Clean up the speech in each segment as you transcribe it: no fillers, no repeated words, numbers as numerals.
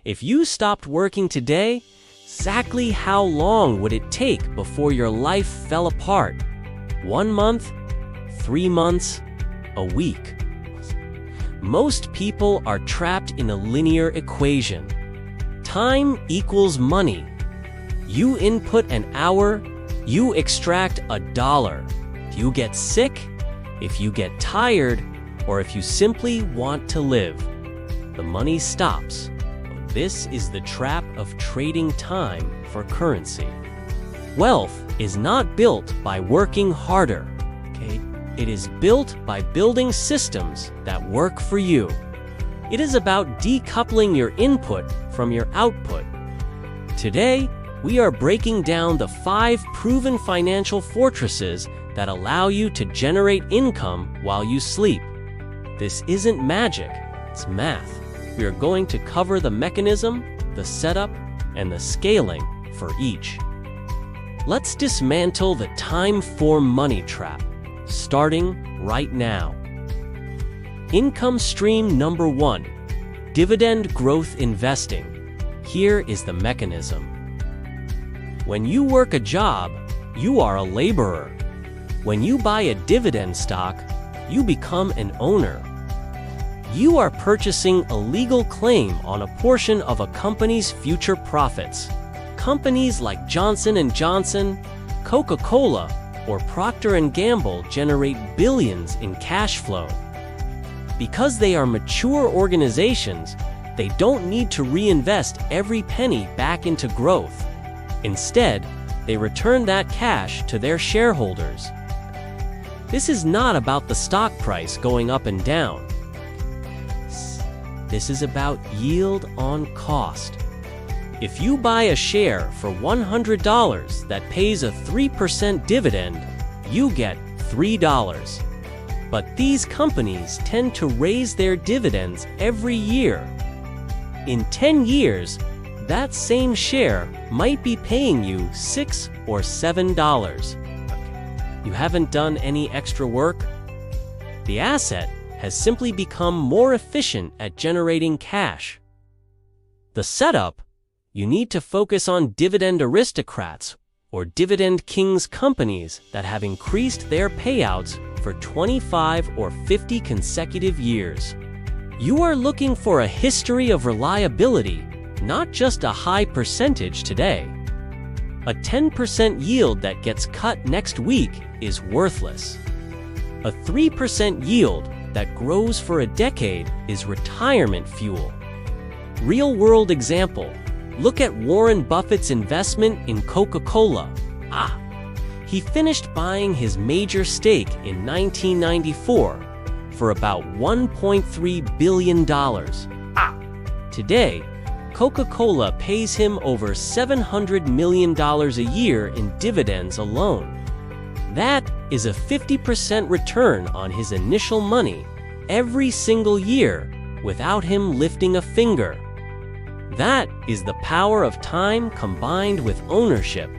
If you stopped working today, exactly how long would it take before your life fell apart? 1 month? 3 months? A week? Most people are trapped in a linear equation. Time equals money. You input an hour, you extract $1. If you get sick, if you get tired, or if you simply want to live, the money stops. This is the trap of trading time for currency. Wealth is not built by working harder, okay? It is built by building systems that work for you. It is about decoupling your input from your output. Today, we are breaking down the 5 proven financial fortresses that allow you to generate income while you sleep. This isn't magic, it's math. We are going to cover the mechanism, the setup, and the scaling for each. Let's dismantle the time for money trap, starting right now. Income stream number 1, dividend growth investing. Here is the mechanism. When you work a job, you are a laborer. When you buy a dividend stock, you become an owner. You are purchasing a legal claim on a portion of a company's future profits. Companies like Johnson & Johnson, Coca-Cola, or Procter & Gamble generate billions in cash flow. Because they are mature organizations, they don't need to reinvest every penny back into growth. Instead, they return that cash to their shareholders. This is not about the stock price going up and down. This is about yield on cost. If you buy a share for $100 that pays a 3% dividend, you get $3. But these companies tend to raise their dividends every year. In 10 years, that same share might be paying you $6 or $7. You haven't done any extra work? The asset has simply become more efficient at generating cash. The setup: you need to focus on dividend aristocrats or dividend kings companies that have increased their payouts for 25 or 50 consecutive years. You are looking for a history of reliability, not just a high percentage today. A 10% yield that gets cut next week is worthless. A 3% yield that grows for a decade is retirement fuel. Real-world example: look at Warren Buffett's investment in Coca-Cola. He finished buying his major stake in 1994 for about $1.3 billion. Today, Coca-Cola pays him over $700 million a year in dividends alone. That is a 50% return on his initial money every single year without him lifting a finger. That is the power of time combined with ownership.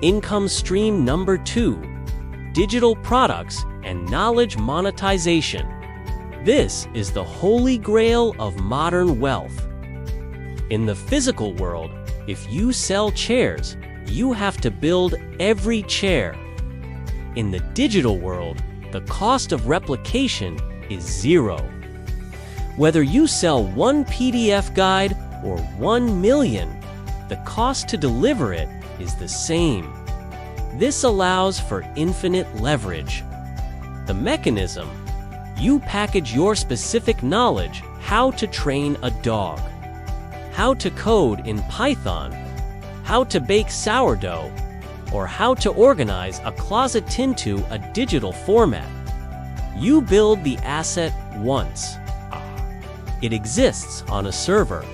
Income stream number 2, digital products and knowledge monetization. This is the holy grail of modern wealth. In the physical world, if you sell chairs, you have to build every chair. In the digital world, the cost of replication is 0. Whether you sell 1 PDF guide or 1 million, the cost to deliver it is the same. This allows for infinite leverage. The mechanism: you package your specific knowledge, how to train a dog, how to code in Python, how to bake sourdough, or how to organize a closet into a digital format. You build the asset once. It exists on a server.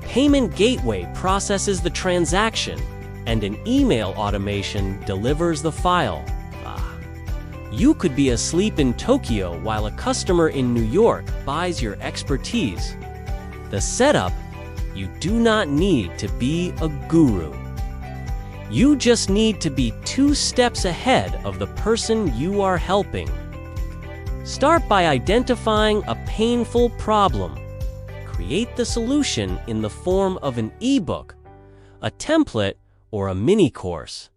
Payment gateway processes the transaction, and an email automation delivers the file. You could be asleep in Tokyo while a customer in New York buys your expertise. The setup: you do not need to be a guru. You just need to be 2 steps ahead of the person you are helping. Start by identifying a painful problem. create the solution in the form of an ebook, a template, or a mini course.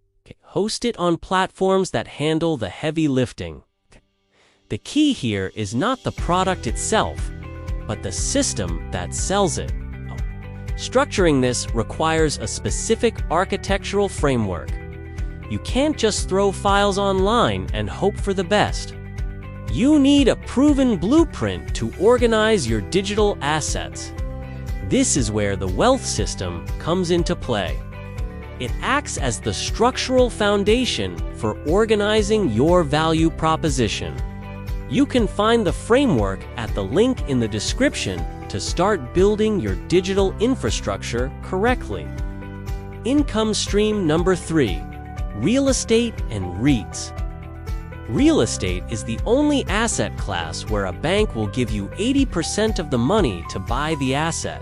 Host it on platforms that handle the heavy lifting. The key here is not the product itself, but the system that sells it. Structuring this requires a specific architectural framework. You can't just throw files online and hope for the best. You need a proven blueprint to organize your digital assets. This is where the wealth system comes into play. It acts as the structural foundation for organizing your value proposition. You can find the framework at the link in the description to start building your digital infrastructure correctly. Income stream number 3, real estate and REITs. Real estate is the only asset class where a bank will give you 80% of the money to buy the asset,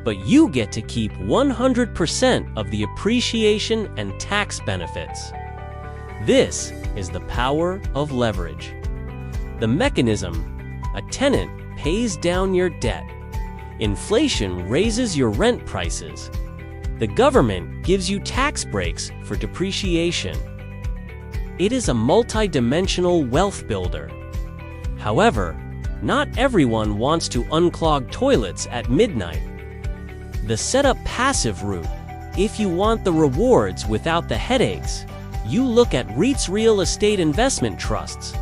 but you get to keep 100% of the appreciation and tax benefits. This is the power of leverage. The mechanism: a tenant pays down your debt. Inflation raises your rent prices. The government gives you tax breaks for depreciation. It is a multi-dimensional wealth builder. However, not everyone wants to unclog toilets at midnight. The setup passive route: if you want the rewards without the headaches, you look at REITs, real estate investment trusts.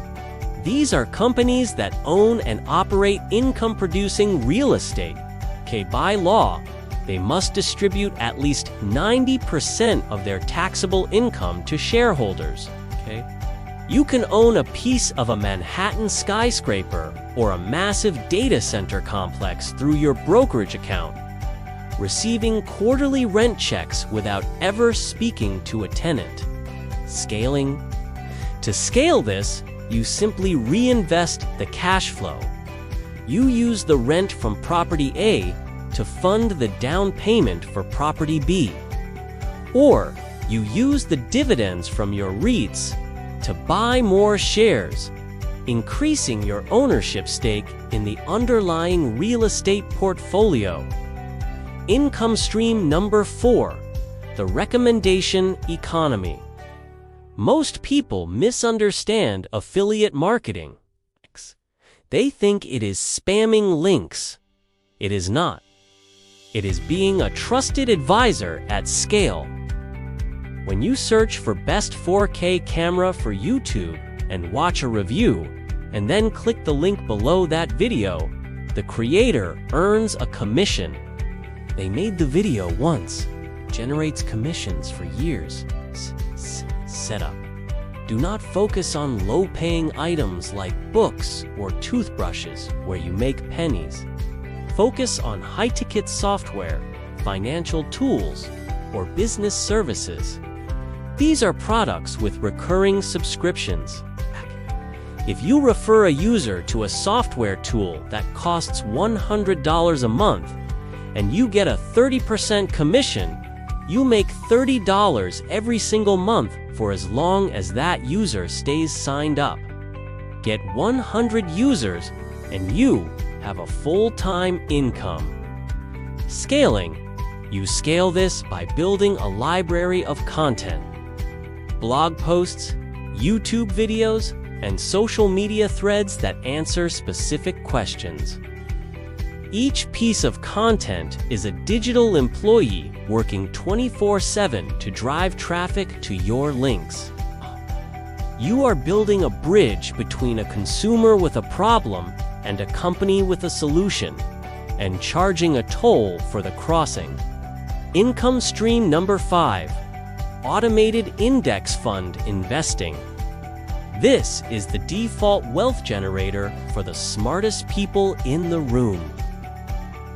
These are companies that own and operate income-producing real estate. By law, they must distribute at least 90% of their taxable income to shareholders. You can own a piece of a Manhattan skyscraper or a massive data center complex through your brokerage account, receiving quarterly rent checks without ever speaking to a tenant. Scaling. To scale this, you simply reinvest the cash flow. You use the rent from property A to fund the down payment for property B. Or you use the dividends from your REITs to buy more shares, increasing your ownership stake in the underlying real estate portfolio. Income stream number 4, the recommendation economy. Most people misunderstand affiliate marketing. They think it is spamming links. It is not. It is being a trusted advisor at scale. When you search for best 4K camera for YouTube and watch a review, and then click the link below that video, the creator earns a commission. They made the video once, generates commissions for years. Setup. Do not focus on low-paying items like books or toothbrushes where you make pennies. Focus on high-ticket software, financial tools, or business services. These are products with recurring subscriptions. If you refer a user to a software tool that costs $100 a month and you get a 30% commission, you make $30 every single month for as long as that user stays signed up. Get 100 users and you have a full-time income. Scaling. You scale this by building a library of content. Blog posts, YouTube videos, and social media threads that answer specific questions. Each piece of content is a digital employee working 24/7 to drive traffic to your links. You are building a bridge between a consumer with a problem and a company with a solution, and charging a toll for the crossing. Income stream number 5, automated index fund investing. This is the default wealth generator for the smartest people in the room.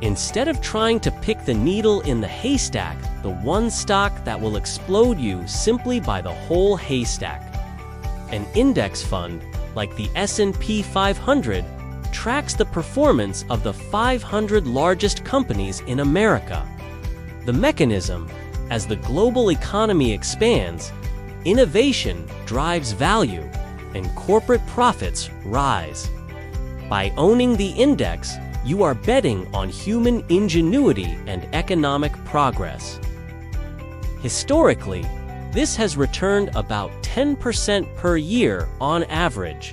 Instead of trying to pick the needle in the haystack, the one stock that will explode you simply by the whole haystack, an index fund, like the S&P 500, tracks the performance of the 500 largest companies in America. The mechanism: as the global economy expands, innovation drives value, and corporate profits rise. By owning the index, you are betting on human ingenuity and economic progress. Historically, this has returned about 10% per year on average.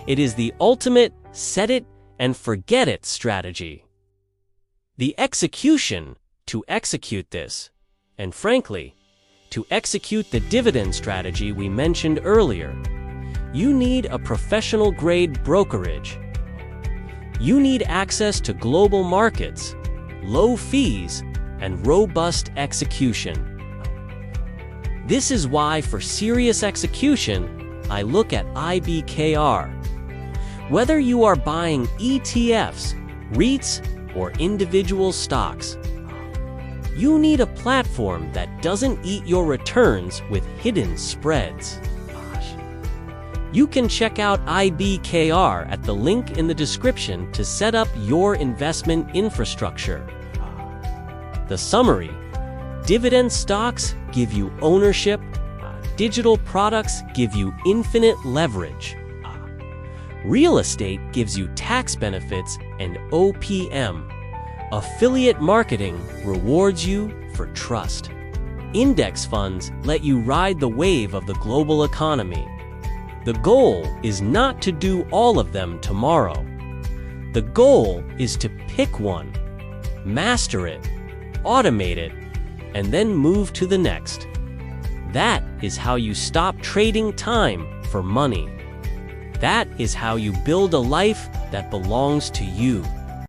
It is the ultimate set it and forget it strategy. The execution to execute this, and frankly, to execute the dividend strategy we mentioned earlier, you need a professional-grade brokerage. You need access to global markets, low fees, and robust execution. This is why, for serious execution, I look at IBKR. Whether you are buying ETFs, REITs, or individual stocks, you need a platform that doesn't eat your returns with hidden spreads. You can check out IBKR at the link in the description to set up your investment infrastructure. The summary: dividend stocks give you ownership, digital products give you infinite leverage, real estate gives you tax benefits and OPM, affiliate marketing rewards you for trust. Index funds let you ride the wave of the global economy. The goal is not to do all of them tomorrow. The goal is to pick one, master it, automate it, and then move to the next. That is how you stop trading time for money. That is how you build a life that belongs to you.